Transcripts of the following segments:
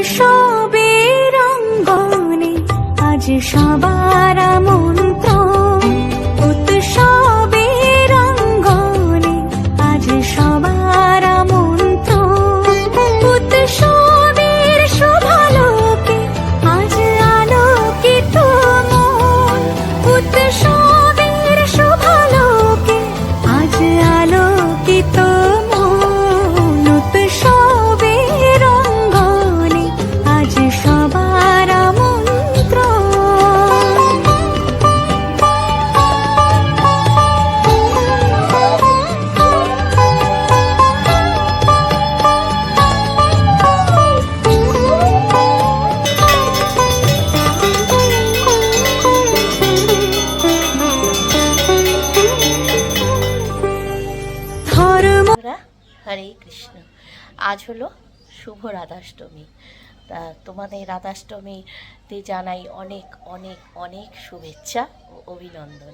উৎসবের অঙ্গনে আজ সবার আমন্ত্রণ, উৎসবের অঙ্গনে আজ সবার আমন্ত্রণ, উৎসবের শোভালোকে আজ আলোকিত মন, উৎসবের শোভালোকে আজ আলোকিত মন, উৎসবের অঙ্গনে আজ সবার আমন্ত্রণ। বন্ধুরা, হরে কৃষ্ণ। আজ হলো শুভ রাধাষ্টমী। তা তোমাদের রাধাষ্টমীতে জানাই অনেক অনেক অনেক শুভেচ্ছা ও অভিনন্দন।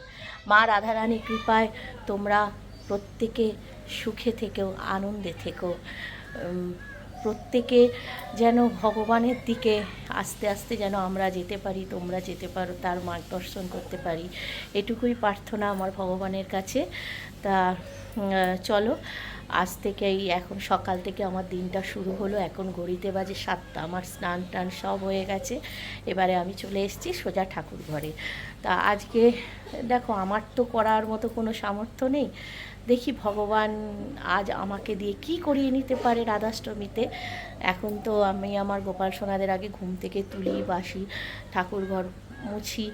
মা রাধারানীর কৃপায় তোমরা প্রত্যেকে সুখে থেকেও, আনন্দে থেকো, প্রত্যেকে যেন ভগবানের দিকে আস্তে আস্তে যেন আমরা যেতে পারি, তোমরা যেতে পারো, তার মার্গদর্শন করতে পারি, এটুকুই প্রার্থনা আমার ভগবানের কাছে। তা চলো, আজ থেকেই এখন সকাল থেকে আমার দিনটা শুরু হলো। এখন ঘড়িতে বাজে 7টা। আমার স্নান টান সব হয়ে গেছে। এবারে আমি চলে এসেছি সোজা ঠাকুর ঘরে। তা আজকে দেখো, আমার তো করার মতো কোনো সামর্থ্য নেই। দেখি ভগবান আজ আমাকে দিয়ে কি করিয়ে নিতে পারে রাধাষ্টমীতে। এখন তো আমি আমার গোপাল সোনাদের আগে ঘুম থেকে তুলি, বাসি, ঠাকুর ঘর মুছি,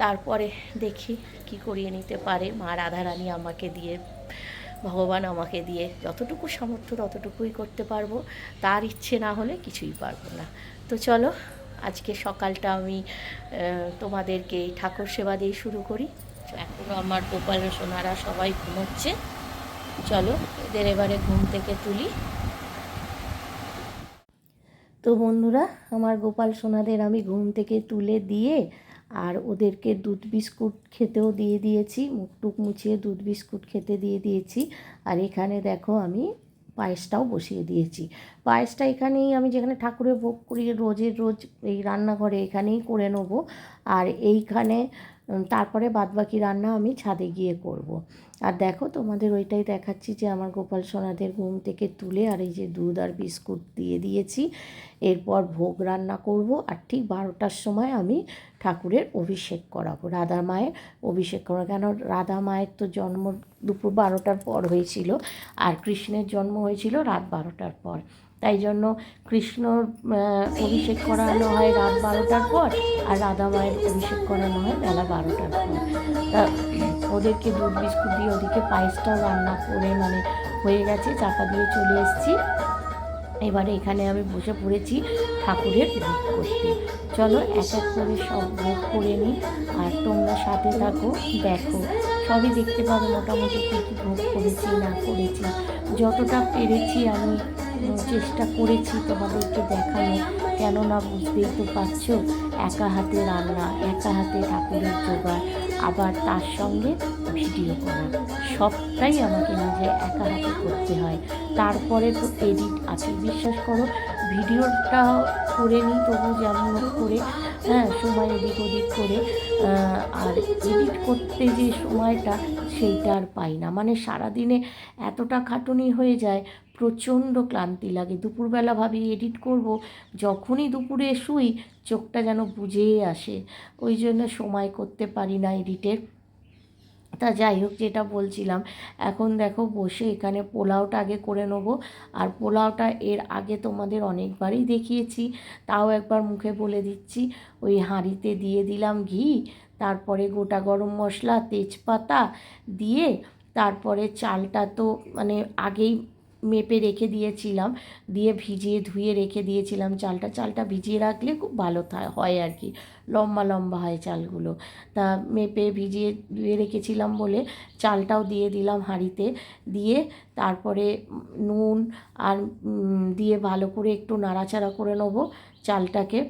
তারপরে দেখি কি করিয়ে নিতে পারে মা রাধারানী আমাকে দিয়ে, ভগবান আমাকে দিয়ে। যতটুকু সামর্থ্য ততটুকুই করতে পারবো, তার ইচ্ছে না হলে কিছুই পারবো না। তো চলো, আজকে সকালটা আমি তোমাদেরকে ঠাকুর সেবা দিয়ে শুরু করি। এখনও আমার গোপাল সোনারা সবাই ঘুমোচ্ছে। চলো, এদের এবারে ঘুম থেকে তুলি। তো বন্ধুরা, আমার গোপাল সোনাদের আমি ঘুম থেকে তুলে দিয়ে আর ওদেরকে দুধ বিস্কুট খেতেও দিয়ে দিয়েছি, মুখ টুক মুছিয়ে দুধ বিস্কুট খেতে দিয়ে দিয়েছি। আর এখানে দেখো আমি পায়েসটাও বসিয়ে দিয়েছি। পায়েসটা এখানেই, আমি যেখানে ঠাকুরের ভোগ করি রোজের রোজ এই রান্নাঘরে এখানেই করে নেবো। আর এইখানে তারপরে বাদবাকি রান্না আমি ছাদে গিয়ে করব। আর দেখো, তোমাদের ওইটাই দেখাচ্ছি যে আমার গোপাল সোনাদের ঘুম থেকে তুলে আর এই যে দুধ আর বিস্কুট দিয়ে দিয়েছি। এরপর ভোগ রান্না করব আর ঠিক 12টার সময় আমি ঠাকুরের অভিষেক করাবো, রাধা মায়ের অভিষেক করাবো। কেন, রাধা মায়ের তো জন্ম দুপুর 12টার পর হয়েছিল আর কৃষ্ণের জন্ম হয়েছিল রাত 12টার পর। তাই জন্য কৃষ্ণর অভিষেক করানো হয় রাত 12টার পর, আর রাধা মায়ের অভিষেক করানো হয় বেলা 12টার পর। তা ওদেরকে দুধ বিস্কুট দিয়ে ওদিকে পায়েসটাও রান্না করে হয়ে গেছে, চাপা দিয়ে চলে এসেছি। এবারে এখানে আমি বসে পড়েছি ঠাকুরের ভোগ করতে। চলো, এক এক করে সব ভোগ করে নিই আর তোমরা সাথে থাকো, দেখো, সবই দেখতে পাবে মোটামুটি কী কী ভোগ করেছি না করেছি। যতটা পেরেছি আমি চেষ্টা করেছি তোমাদেরকে দেখানো, কেননা বুঝতেই তো পারছো, একা হাতে রান্না, একা হাতে ঠাকুরের জোগাড়, আবার তার সঙ্গে ভিডিও করা, সবটাই আমাকে নিজে একা হাতে করতে হয়। তারপরে তো এডিট আছে, বিশ্বাস করো, ভিডিওটা করে নিই তবু যেমন করে, সময় এদিক ওদিক করে, আর এডিট করতে যে সময়টা সেইটা আর পাই না। সারাদিনে এতটা খাটুনি হয়ে যায়, প্রচণ্ড ক্লান্তি লাগে। দুপুরবেলা ভাবি এডিট করব, যখনই দুপুরে শুই চোখটা যেন বুজেই আসে, ওই জন্য সময় করতে পারি না এডিটের। তা যাই হোক, যেটা বলছিলাম, এখন দেখো বসে এখানে পোলাওটা আগে করে নেবো। আর পোলাওটা এর আগে তোমাদের অনেকবারই দেখিয়েছি, তাও একবার মুখে বলে দিচ্ছি। ওই হাঁড়িতে দিয়ে দিলাম ঘি, তারপরে গোটা গরম মশলা, তেজপাতা দিয়ে, তারপরে চালটা তো আগেই মেপে রেখে দিয়েছিলাম, দিয়ে ভিজিয়ে ধুয়ে রেখে দিয়েছিলাম চালটা ভিজিয়ে রাখলে খুব ভালো হয় আর কি, লম্বা লম্বা হয় চালগুলো। তা মেপে ভিজিয়ে ধুয়ে রেখেছিলাম বলে চালটাও দিয়ে দিলাম হাঁড়িতে, দিয়ে তারপরে নুন আর দিয়ে ভালো করে একটু নাড়াচাড়া করে নেবো চালটাকে।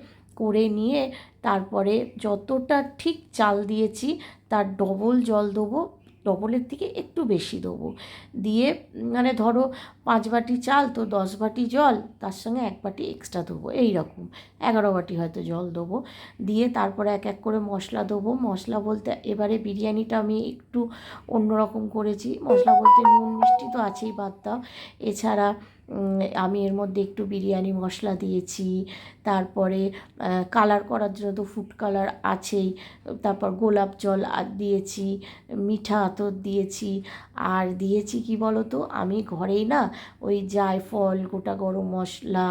করে নিয়ে তারপরে যতটা ঠিক চাল দিয়েছি তার ডবল জল দেবো, ডবলের থেকে একটু বেশি দেবো, দিয়ে মানে ধরো 5 বাটি চাল তো 10 বাটি জল, তার সঙ্গে 1 বাটি এক্সট্রা দেবো, এই রকম 11 বাটি হয়তো জল দেবো। দিয়ে তারপরে এক এক করে মশলা দেবো। মশলা বলতে এবারে বিরিয়ানিটা আমি একটু অন্যরকম করেছি। মশলা বলতে নুন মিষ্টি তো আছেই, বাদ দাও। এছাড়া আমি এর মধ্যে একটু বিরিয়ানি মশলা দিয়েছি, তারপরে কালার করার জন্য তো ফুড কালার আছেই, তারপর গোলাপ জল আর দিয়েছি, মিঠা আতর দিয়েছি, আর দিয়েছি কি বলো তো, আমি ঘরেই না ওই জায়ফল, গোটা গরম মশলা,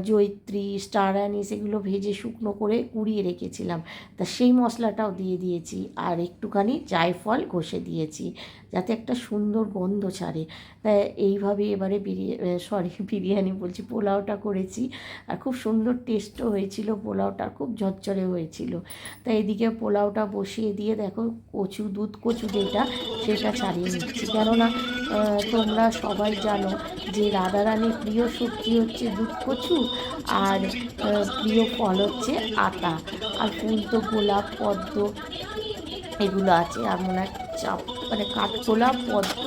জয়িত্রী, স্টার অ্যানিস এগুলো ভেজে শুকনো করে কুড়িয়ে রেখেছিলাম, তা সেই মশলাটাও দিয়ে দিয়েছি, আর একটুখানি জায়ফল ঘষে দিয়েছি যাতে একটা সুন্দর গন্ধ ছাড়ে। তাই এইভাবে এবারে বিরিয়ানি বলছি, পোলাওটা করেছি, আর খুব সুন্দর টেস্টও হয়েছিল, পোলাওটা খুব ঝরঝরে হয়েছিল। তাই এদিকে পোলাওটা বসিয়ে দিয়ে দেখো দুধ কচু যেটা সেটা ছাড়িয়ে নিচ্ছি, কেননা তোমরা সবাই জানো যে রাধারানীর প্রিয় সবজি হচ্ছে দুধ কচু, আর প্রিয় ফল হচ্ছে আতা, আর ফুল তো গোলাপ, পদ্ম এগুলো আছে। আর মনে হয় মানে কাঠগোলাপ, পদ্ম,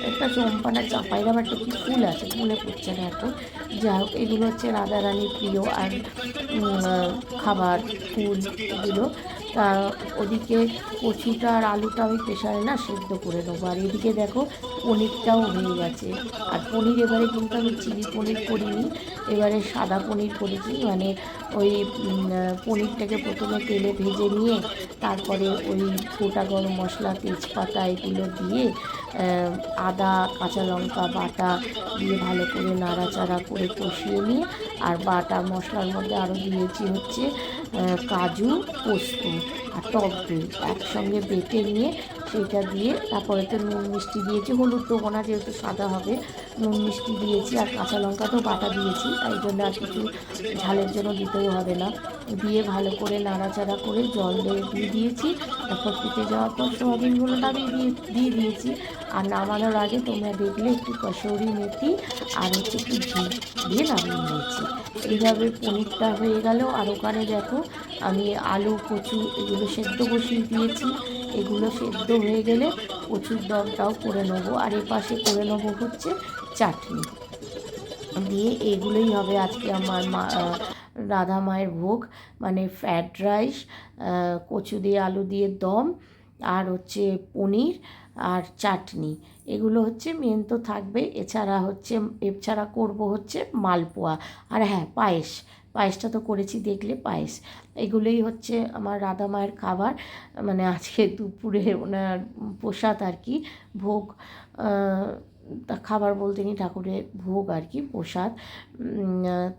একটা চম্পা না চাঁপা, এরকম একটা কি ফুল আছে, মনে পড়ছে না এখন। যাই হোক, এগুলো হচ্ছে রাধারানীর প্রিয় আর খাবার ফুল এগুলো। তা ওদিকে কচুটা আর আলুটা আমি প্রেশারে না সেদ্ধ করে নেবো, আর এদিকে দেখো পনিরটাও হয়ে গেছে। আর পনির এবারে কিন্তু আমি চিলি পনির করিনি, এবারে সাদা পনির করেছি, মানে ওই পনিরটাকে প্রথমে তেলে ভেজে নিয়ে তারপরে ওই গোটা গরম মশলা, তেজপাতা এগুলো দিয়ে আদা কাঁচা লঙ্কা বাটা দিয়ে ভালো করে নাড়াচাড়া করে কষিয়ে নিয়ে, আর বাটা মশলার মধ্যে আরও দিয়েছি হচ্ছে কাজু, পোস্ত আর টক দই একসঙ্গে বেটে নিয়ে সেইটা দিয়ে, তারপরে তো নুন মিষ্টি দিয়েছি, হলুদ দেবো না যেহেতু সাদা হবে, নুন মিষ্টি দিয়েছি, আর কাঁচা লঙ্কা তো বাটা দিয়েছি, তাই জন্য আর কিছু ঝালের জন্য দিতেও হবে না। দিয়ে ভালো করে নাড়াচাড়া করে জল দিয়ে দিয়েছি, তারপর ফুটে যাওয়ার পর সোয়াবিনগুলো দিয়ে দিয়েছি, আর নামানোর আগে তোমরা দেখলে একটু কসৌরি মেথি আর হচ্ছে একটু ঘি দিয়ে নামিয়ে নিয়েছি। এইভাবে পনিরটা হয়ে গেল। আর ওখানে দেখো আমি আলু, কচু এগুলো সেদ্ধ বসিয়ে দিয়েছি, এগুলো সেদ্ধ হয়ে গেলে কচুর দমটাও করে নেবো, আর এপাশে করে নেবো হচ্ছে চাটনি দিয়ে। এগুলোই হবে আজকে আমার রাধা মায়ের ভোগ, মানে ফ্রায়েড রাইস, কচু দিয়ে আলু দিয়ে দম, আর হচ্ছে পনির আর চাটনি, এগুলো হচ্ছে মেন তো থাকবে। এছাড়া করব হচ্ছে মালপোয়া, আর হ্যাঁ পায়েসটা তো করেছি দেখলে, পায়েস। এগুলোই হচ্ছে আমার রাধা মায়ের খাবার, মানে আজকে দুপুরে ওনার প্রসাদ আর কি, ভোগ, তা খাবার বলতে নি ঠাকুরের ভোগ আর কি, প্রসাদ।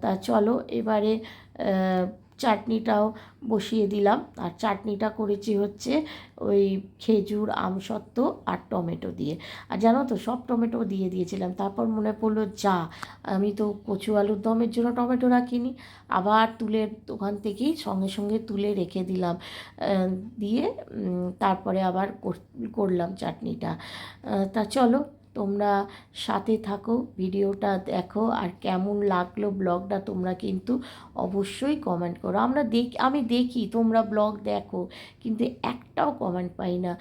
তা চলো এবারে চাটনিটাও বসিয়ে দিলাম, আর চাটনিটা করেছি হচ্ছে ওই খেজুর, আমসত্ত্ব আর টমেটো দিয়ে। আর জানো তো সব টমেটো দিয়ে দিয়েছিলাম, তারপর মনে পড়লো আমি তো কচু আলুর দমের জন্য টমেটো রাখিনি, আবার তুলে ওখান থেকেই সঙ্গে সঙ্গে তুলে রেখে দিলাম, দিয়ে তারপরে আবার করলাম চাটনিটা। তা চলো তোমরা সাথে থাকো, ভিডিওটা দেখো, আর কেমন লাগলো ব্লগটা তোমরা কিন্তু অবশ্যই কমেন্ট করো। আমি দেখি তোমরা ব্লগ দেখো, কিন্তু একটাও কমেন্ট পাই না।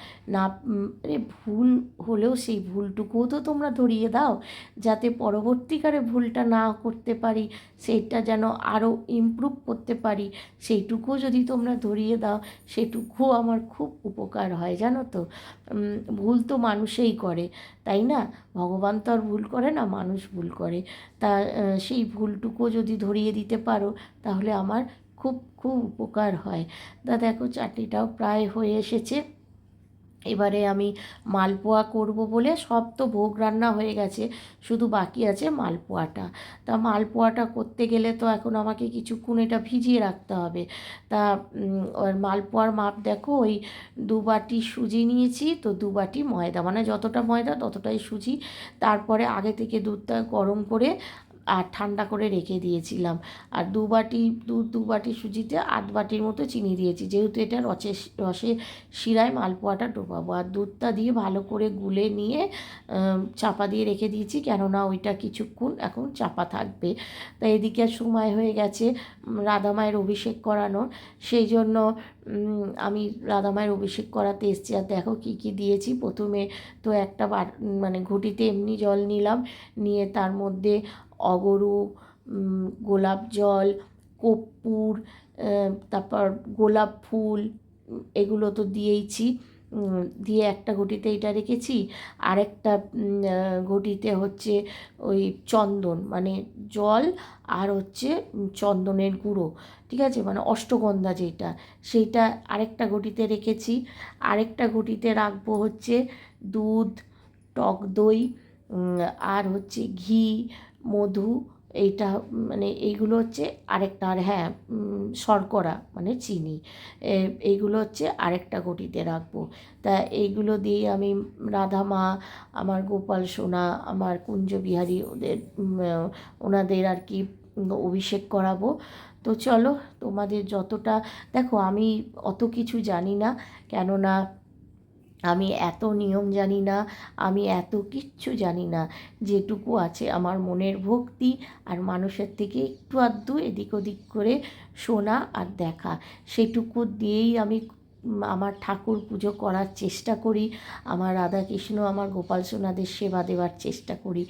ভুল হলেও সেই ভুলটুকুও তো তোমরা ধরিয়ে দাও, যাতে পরবর্তীকালে ভুলটা না করতে পারি, সেইটা যেন আরও ইমপ্রুভ করতে পারি, সেইটুকুও যদি তোমরা ধরিয়ে দাও, সেটুকুও আমার খুব উপকার হয়। জানো তো, ভুল তো মানুষেই করে, তাই না? ভগবান তো আর ভুল করে না, মানুষ ভুল করে। তা সেই ভুলটুকুও যদি ধরিয়ে দিতে পারো তাহলে আমার খুব খুব উপকার হয়। তা দেখো চাটনিটাও প্রায় হয়ে এসেছে, এবারে আমি মালপোয়া করব বলে, সব তো ভোগ রান্না হয়ে গেছে, শুধু বাকি আছে মালপোয়াটা। তা মালপোয়াটা করতে গেলে তো এখন আমাকে কিছুক্ষণ এটা ভিজিয়ে রাখতে হবে। তা মালপোয়ার মাপ দেখো, ওই 2 বাটি সুজি নিয়েছি, তো 2 বাটি ময়দা, মানে যতটা ময়দা ততটাই সুজি। তারপরে আগে থেকে দুধটা গরম করে আর ঠান্ডা করে রেখে দিয়েছিলাম। আর 2 বাটি দুধ, 2 বাটি সুজিতে 8 বাটির মতো চিনি দিয়েছি, যেহেতু এটা রসে শিরায় মালপোয়াটা ডোবাবো। আর দুধটা দিয়ে ভালো করে গুলে নিয়ে চাপা দিয়ে রেখে দিয়েছি, কেননা ওইটা কিছুক্ষণ এখন চাপা থাকবে। তাই এদিকে সময় হয়ে গেছে রাধামায়ের অভিষেক করানোর, সেই জন্য আমি রাধামায়ের অভিষেক করাতে এসেছি। আর দেখো কী কী দিয়েছি। প্রথমে তো একটা মানে ঘটিতে এমনি জল নিলাম, নিয়ে তার মধ্যে অগরু, গোলাপ জল, কর্পূর, তারপর গোলাপ ফুল, এগুলো তো দিয়েইছি। দিয়ে একটা ঘটিতে এটা রেখেছি, আরেকটা ঘটিতে হচ্ছে ওই চন্দন, মানে জল আর হচ্ছে চন্দনের গুঁড়ো, ঠিক আছে, মানে অষ্টগন্ধা যেটা, সেইটা আরেকটা ঘটিতে রেখেছি। আরেকটা ঘটিতে রাখবো হচ্ছে দুধ, টক দই, আর হচ্ছে ঘি, মধু, এইটা মানে এইগুলো হচ্ছে আরেকটা। আর হ্যাঁ, শর্করা মানে চিনি, এইগুলো হচ্ছে আরেকটা ঘটিতে রাখবো। তা এইগুলো দিয়ে আমি রাধা মা, আমার গোপাল সোনা, আমার কুঞ্জবিহারী, ওনাদের আর কি অভিষেক করাবো। তো চলো, তোমাদের যতটা, দেখো আমি অত কিছু জানি না, কেননা আমি এত নিয়ম জানি না, আমি এত কিচ্ছু জানি না। যেটুকু আছে আমার মনের ভক্তি আর মানুষের থেকে একটু আধটু এদিক ওদিক করে শোনা আর দেখা, সেটুকু দিয়েই আমি আমার ঠাকুর পুজো করার চেষ্টা করি, আমার রাধাকৃষ্ণ, আমার গোপাল সোনাদের সেবা দেওয়ার চেষ্টা করি।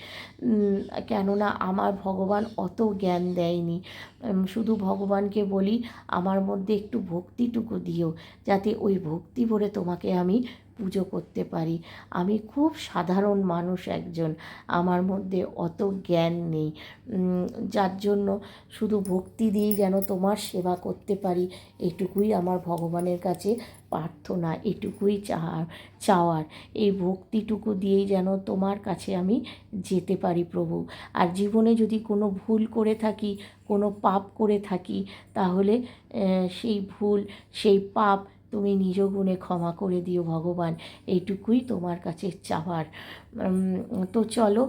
কেননা আমার ভগবান অত জ্ঞান দেয়নি। শুধু ভগবানকে বলি আমার মধ্যে একটু ভক্তিটুকু দিও, যাতে ওই ভক্তি ভরে তোমাকে আমি পুজো করতে পারি। আমি খুব সাধারণ মানুষ একজন, আমার মধ্যে অত জ্ঞান নেই, যার জন্য শুধু ভক্তি দিয়েই যেন তোমার সেবা করতে পারি, এটুকুই আমার ভগবানের কাছে প্রার্থনা, এটুকুই চাওয়ার। এই ভক্তিটুকু দিয়েই যেন তোমার কাছে আমি যেতে পারি প্রভু। আর জীবনে যদি কোনো ভুল করে থাকি, কোনো পাপ করে থাকি, তাহলে সেই ভুল, সেই পাপ তুমি নিজ গুণে ক্ষমা করে দিও ভগবান, এইটুকুই তোমার কাছে চাওয়ার। তো চলো,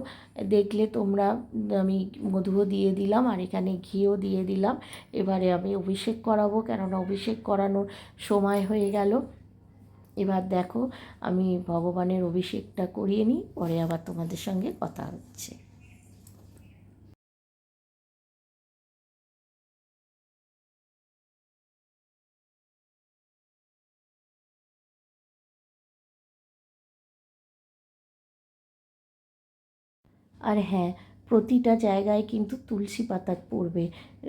দেখলে তোমরা, আমি মধুও দিয়ে দিলাম আর এখানে ঘিও দিয়ে দিলাম। এবারে আমি অভিষেক করাবো, কেননা অভিষেক করানোর সময় হয়ে গেল। এবার দেখো, আমি ভগবানের অভিষেকটা করিয়ে নিই, পরে আবার তোমাদের সঙ্গে কথা হচ্ছে। আর হ্যাঁ, প্রতিটা জায়গায় কিন্তু তুলসী পাতা পড়বে।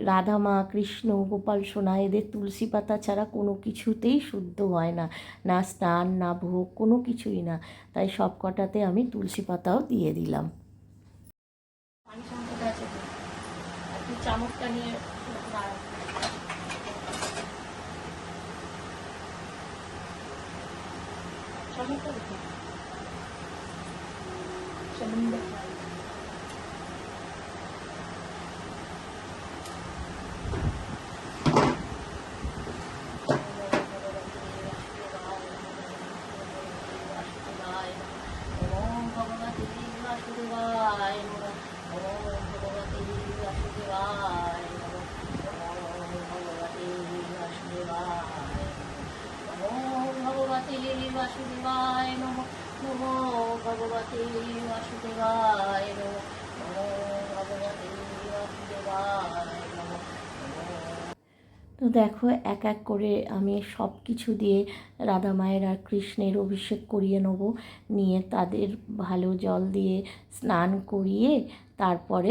রাধা মা, কৃষ্ণ, গোপাল সোনা, এদের তুলসী পাতা ছাড়া কোনো কিছুতেই শুদ্ধ হয় না, না স্নান, না ভোগ, কোনো কিছুই না। তাই সব কটাতে আমি তুলসী পাতাও দিয়ে দিলাম। পানি সংকট আছে তো, একটু চামচটা নিয়ে চামচটা দেখো, বাসুদেবায় নমঃ, নমো ভগবতে বাসুদেবায় নমঃ, নমো ভগবতে বাসুদেবায় নমঃ। তো দেখো, এক এক করে আমি সব কিছু দিয়ে রাধা মায়ের আর কৃষ্ণের অভিষেক করিয়ে নেবো, নিয়ে তাদের ভালো জল দিয়ে স্নান করিয়ে তারপরে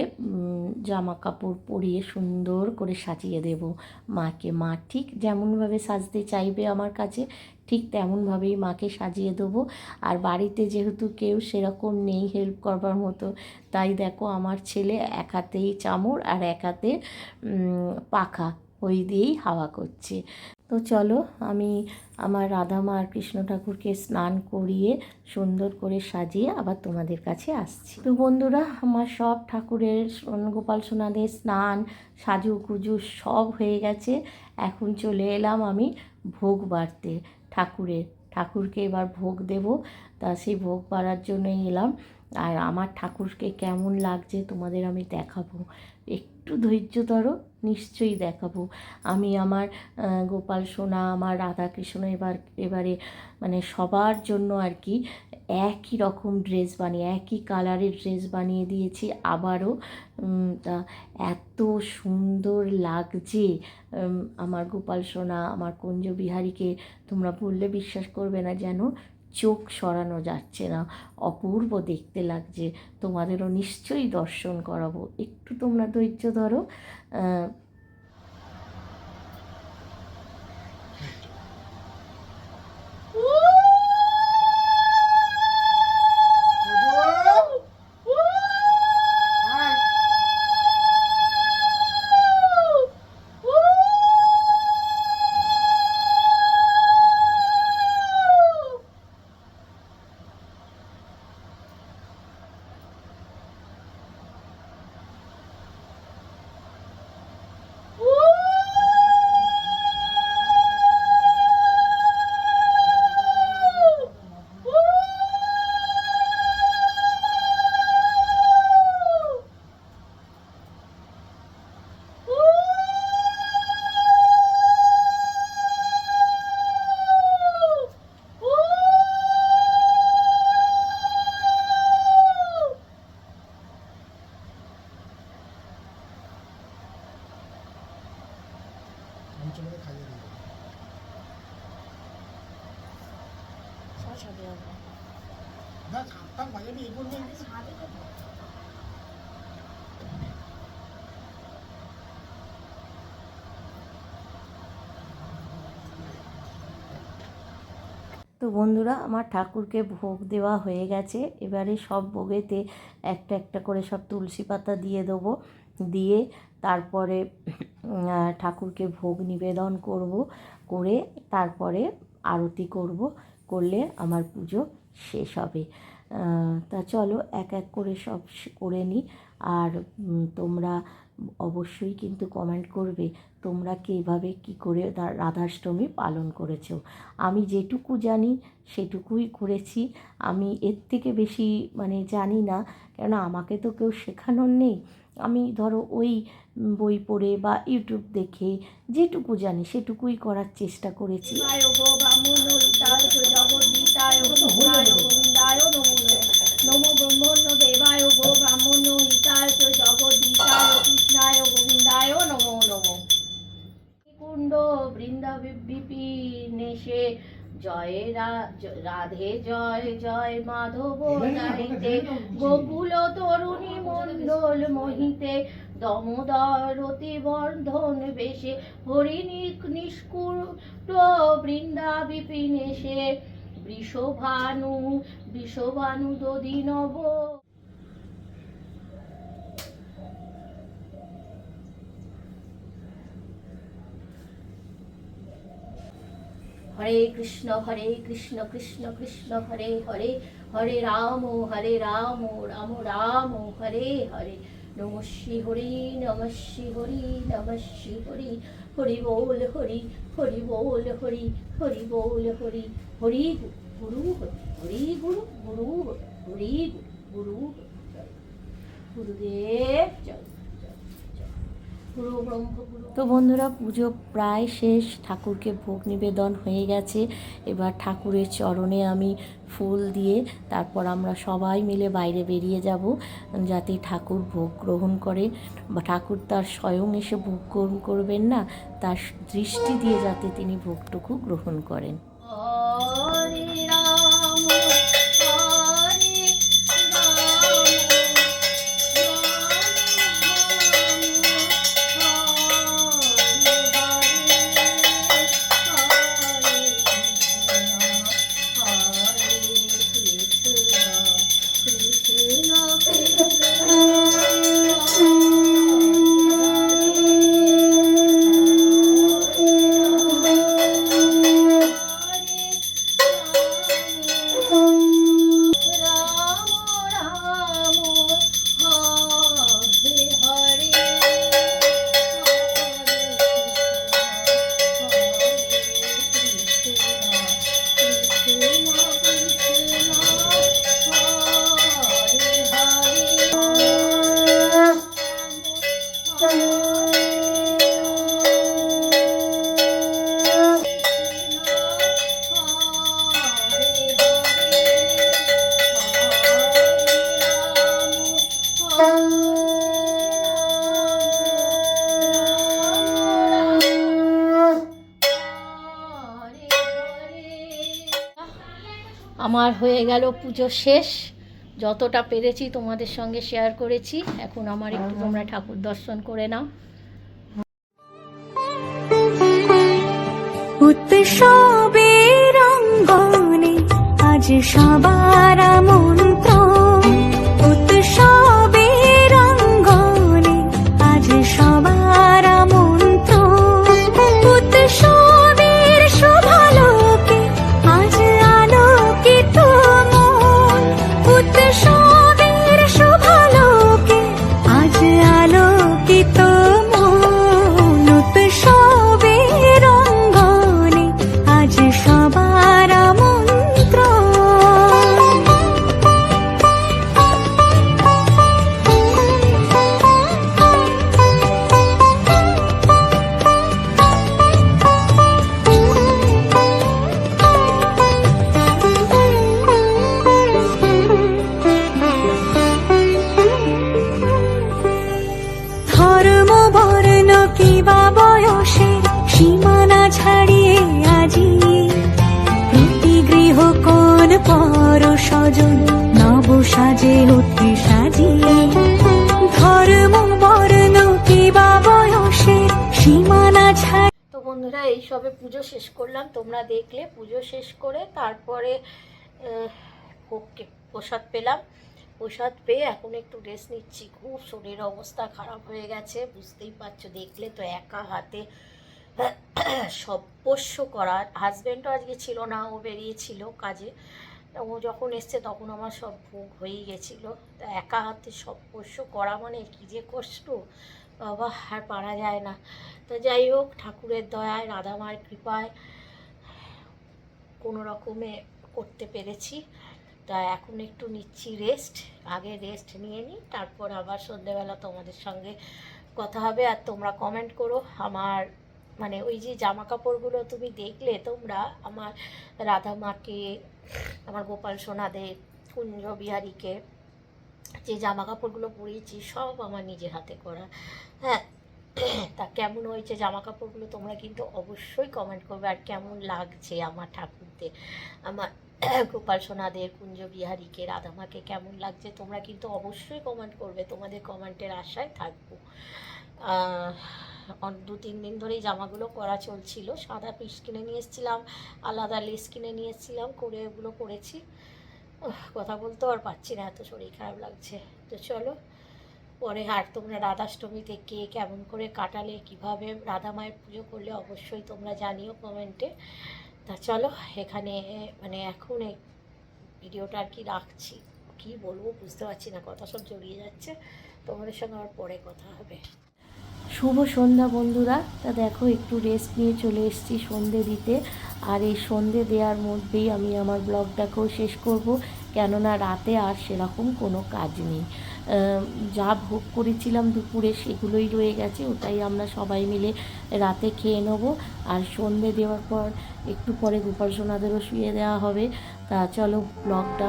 জামা কাপড় পরিয়ে সুন্দর করে সাজিয়ে দেব মাকে। মা ঠিক যেমনভাবে সাজতে চাইবে আমার কাছে, ঠিক তেমনভাবেই মাকে সাজিয়ে দেবো। আর বাড়িতে যেহেতু কেউ সেরকম নেই হেল্প করবার মতো, তাই দেখো আমার ছেলে এক হাতেই চামর আর এক হাতে পাখা, ওই দিয়েই হাওয়া করছে। তো চলো, আমি আমার রাধা মা আর কৃষ্ণ ঠাকুরকে স্নান করিয়ে সুন্দর করে সাজিয়ে আবার তোমাদের কাছে আসছি। তো বন্ধুরা, আমার সব ঠাকুরের, গোপাল সোনাদের স্নান, সাজুগুজু সব হয়ে গেছে। এখন চলে এলাম আমি ভোগ বাড়তে ঠাকুরকে এবার ভোগ দেব। তা সেই ভোগ বাড়ার জন্যই এলাম। আর আমার ঠাকুরকে কেমন লাগছে তোমাদের আমি দেখাবো, একটু ধৈর্য ধরো, নিশ্চয়ই দেখাবো। আমি আমার গোপাল সোনা, আমার রাধাকৃষ্ণ এবারে মানে সবার জন্য আর কি একই রকম ড্রেস বানিয়ে, একই কালারের ড্রেস বানিয়ে দিয়েছি আবারও। তা এত সুন্দর লাগছে আমার গোপাল সোনা, আমার কুঞ্জ বিহারীকে, তোমরা বললে বিশ্বাস করবে না, যেন চোখ সরানো যাচ্ছে না, অপূর্ব দেখতে লাগছে। তোমাদেরও নিশ্চয়ই দর্শন করাবো, একটু তোমরা ধৈর্য ধরো। 나 잠깐 과연히 이분은 তো বন্ধুরা, আমার ঠাকুরকে ভোগ দেওয়া হয়ে গেছে। এবারে সব ভোগেতে একটা একটা করে সব তুলসী পাতা দিয়ে দেবো, দিয়ে তারপরে ঠাকুরকে ভোগ নিবেদন করব, করে তারপরে আরতি করব, করলে আমার পুজো শেষ হবে। তা চলো এক এক করে সব করে নিই। আর তোমরা অবশ্যই কিন্তু কমেন্ট করবে তোমরা কীভাবে কী করে রাধাষ্টমী পালন করেছো। আমি যেটুকু জানি সেটুকুই করেছি, আমি এর থেকে বেশি মানে জানি না, কেননা আমাকে তো কেউ শেখানোর নেই। আমি ধরো ওই বই পড়ে বা ইউটিউব দেখে যেটুকু জানি সেটুকুই করার চেষ্টা করেছি। নমো ব্রহ্মণ্য দেবায় গো ব্রাহ্মণ হিতায় চ জগদ্দীতায় কৃষ্ণায় গোবিন্দায় নমো নমো। কুণ্ড বৃন্দা বিপিনেশে জয় রাধে জয় জয় মাধব নাহিতে, গোকুল তরুণী মণ্ডল মোহিতে, দমোদরতি বর্ধন বেশে, হরিণী নিষ্কুট বৃন্দা বিপিনেশে, বৃষভানু দধি নব। হরে কৃষ্ণ কৃষ্ণ কৃষ্ণ হরে হরে, হরে রাম রাম রাম হরে হরে। নমঃ শ্রী হরি নমঃ শ্রী হরি নমঃ শ্রী হরি, হরি বল হরি, হরি বল হরি, হরি বল হরি, হরি গুরু হরি গুরু গুরু হরি গুরু গুরুদেব জয়। তো বন্ধুরা, পুজো প্রায় শেষ, ঠাকুরকে ভোগ নিবেদন হয়ে গেছে। এবার ঠাকুরের চরণে আমি ফুল দিয়ে তারপর আমরা সবাই মিলে বাইরে বেরিয়ে যাব, যাতে ঠাকুর ভোগ গ্রহণ করে। বা ঠাকুর তার স্বয়ং এসে ভোগ গ্রহণ করবেন না, তার দৃষ্টি দিয়ে যাতে তিনি ভোগটুকু গ্রহণ করেন। আমার হয়ে গেল পুজো শেষ, যতটা পেরেছি তোমাদের সঙ্গে শেয়ার করেছি। এখন আমার একটু তোমরা ঠাকুর দর্শন করে নাও। উৎসবের অঙ্গনে আজ সবার আমন্ত্রণ, উৎসবের অঙ্গনে আজ সবার আমন্ত্রণ, উৎসবের শুভালোকে আজ আলোকিত মন, উৎসবের শুভালোকে আজ আলোকিত মন, উৎসবের অঙ্গনে আজ সবার আমন্ত্রণ। ধর্ম বর্ণ কিবা বয়সের সীমানা ছাড়িয়ে আজি প্রতি গৃহ কোন পর স্বজন নব সাজে অতি সাজিয়ে। ধর্ম বর্ণ কিবা বয়সের সীমানা ছাড়িয়ে। তো বন্ধুরা, এই সবে পুজো শেষ করলাম, তোমরা দেখলে। পুজো শেষ করে তারপরে ভোগকে প্রসাদ পেলাম। প্রসাদ পেয়ে এখন একটু রেস্ট নিচ্ছি। খুব শরীরের অবস্থা খারাপ হয়ে গেছে, বুঝতেই পারছো, দেখলে তো একা হাতে সব পোষ্য করার। হাজব্যান্ডও আজকে ছিল না, ও বেরিয়েছিল কাজে। ও যখন এসছে তখন আমার সব ভোগ হয়েই গেছিলো। তা একা হাতে সব পোষ্য করা মানে কী যে কষ্ট বাবা, আর পারা যায় না। তো যাই হোক, ঠাকুরের দয়ায়, রাধা মায়ের কৃপায় কোনো রকমে করতে পেরেছি। তা এখন একটু নিচ্ছি রেস্ট। আগে রেস্ট নিয়ে নিই, তারপর আবার সন্ধ্যেবেলা তোমাদের সঙ্গে কথা হবে। আর তোমরা কমেন্ট করো আমার, মানে ওই যে জামা কাপড়গুলো তুমি দেখলে তোমরা, আমার রাধা মাকে, আমার গোপাল সোনাদের, কুঞ্জ বিহারীকে যে জামা কাপড়গুলো পরিয়েছি সব আমার নিজের হাতে করা। হ্যাঁ, তা কেমন হয়েছে জামা কাপড়গুলো তোমরা কিন্তু অবশ্যই কমেন্ট করবে। আর কেমন লাগছে আমার ঠাকুরদের, আমার গোপাল সোনাদের, কুঞ্জ বিহারীকে, রাধামাকে কেমন লাগছে তোমরা কিন্তু অবশ্যই কমেন্ট করবে। তোমাদের কমেন্টের আশায় থাকবো। 2-3 দিন ধরেই জামাগুলো করা চলছিল। সাদা পিস কিনে নিয়ে এসেছিলাম, আলাদা লেস কিনে নিয়ে এসেছিলাম, করে ওগুলো করেছি। কথা বলতেও আর পারছি না, এত শরীর খারাপ লাগছে। তো চলো পরে, আর তোমরা রাধাষ্টমীতে কে কেমন করে কাটালে, কিভাবে রাধা মায়ের পুজো করলে অবশ্যই তোমরা জানিও কমেন্টে। তা চলো এখানে, মানে এখন এই ভিডিওটা আর কি রাখছি। কি বলবো বুঝতে পারছি না, কথা সব জড়িয়ে যাচ্ছে। তোমাদের সঙ্গে আবার পরে কথা হবে। শুভ সন্ধ্যা বন্ধুরা। তা দেখো, একটু রেস্ট নিয়ে চলে এসেছি সন্ধে দিতে। আর এই সন্ধে দেওয়ার মধ্যেই আমি আমার ব্লগটাকেও শেষ করব, কেননা রাতে আর সেরকম কোনো কাজ নেই। যা ভোগ করেছিলাম দুপুরে সেগুলোই রয়ে গেছে, ওটাই আমরা সবাই মিলে রাতে খেয়ে নেব। আর সন্ধে দেওয়ার পর একটু পরে গোপাল সোনাদেরও শুয়ে দেওয়া হবে। তা চলো ব্লগটা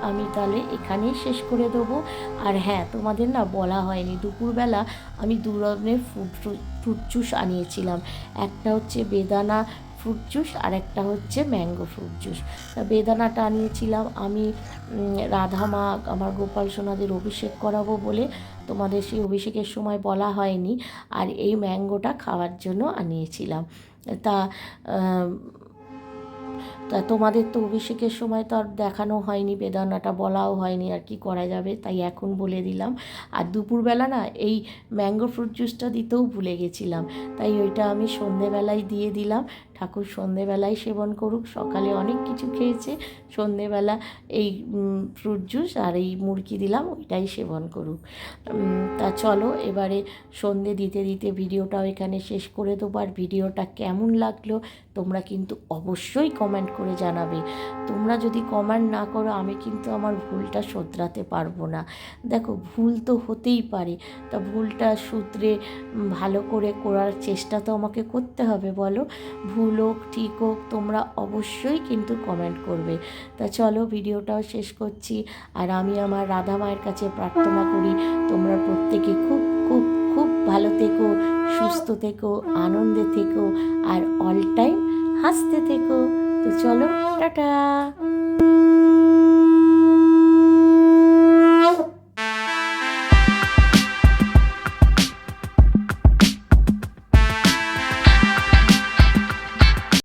আমি তাহলে এখানেই শেষ করে দেবো। আর হ্যাঁ, তোমাদের না বলা হয়নি, দুপুরবেলা আমি 2 ধরনের ফ্রুট জুস আনিয়েছিলাম। একটা হচ্ছে বেদানা ফ্রুট জুস আর একটা হচ্ছে ম্যাঙ্গো ফ্রুট জুস। বেদানাটা আনিয়েছিলাম আমি রাধা মা, আমার গোপাল সোনাদের অভিষেক করাবো বলে, তোমাদের সেই অভিষেকের সময় বলা হয়নি। আর এই ম্যাঙ্গোটা খাওয়ার জন্য আনিয়েছিলাম। তা তোমাদের তো অভিষেকের সময় তো আর দেখানো হয়নি, বেদানাটা বলাও হয়নি, আর কি করা যাবে, তাই এখন বলে দিলাম। আর দুপুরবেলা না এই ম্যাঙ্গো ফ্রুট জুসটা দিতেও ভুলে গেছিলাম, তাই ওইটা আমি সন্ধেবেলায় দিয়ে দিলাম। ঠাকুর সন্ধেবেলায় সেবন করুক, সকালে অনেক কিছু খেয়েছে, সন্ধেবেলা এই ফ্রুট জুস আর এই মুরগি দিলাম, ওইটাই সেবন করুক। তা চলো এবারে সন্ধে দিতে দিতে ভিডিওটাও এখানে শেষ করে দেবো। আর ভিডিওটা কেমন লাগলো তোমরা কিন্তু অবশ্যই কমেন্ট করে জানাবে। তোমরা যদি কমেন্ট না করো আমি কিন্তু আমার ভুলটা শোধরাতে পারবো না। দেখো, ভুল তো হতেই পারে, তা ভুলটা শুধরে ভালো করে করার চেষ্টা তো আমাকে করতে হবে, বলো। ভুল হোক ঠিক হোক, তোমরা অবশ্যই কিন্তু কমেন্ট করবে। তা চলো ভিডিওটাও শেষ করছি। আর আমি আমার রাধা মায়ের কাছে প্রার্থনা করি তোমরা প্রত্যেকে খুব খুব খুব ভালো থেকো, সুস্থ থেকো, আনন্দে থেকো, আর অল টাইম হাসতে থেকো। তো চলো, টাটা।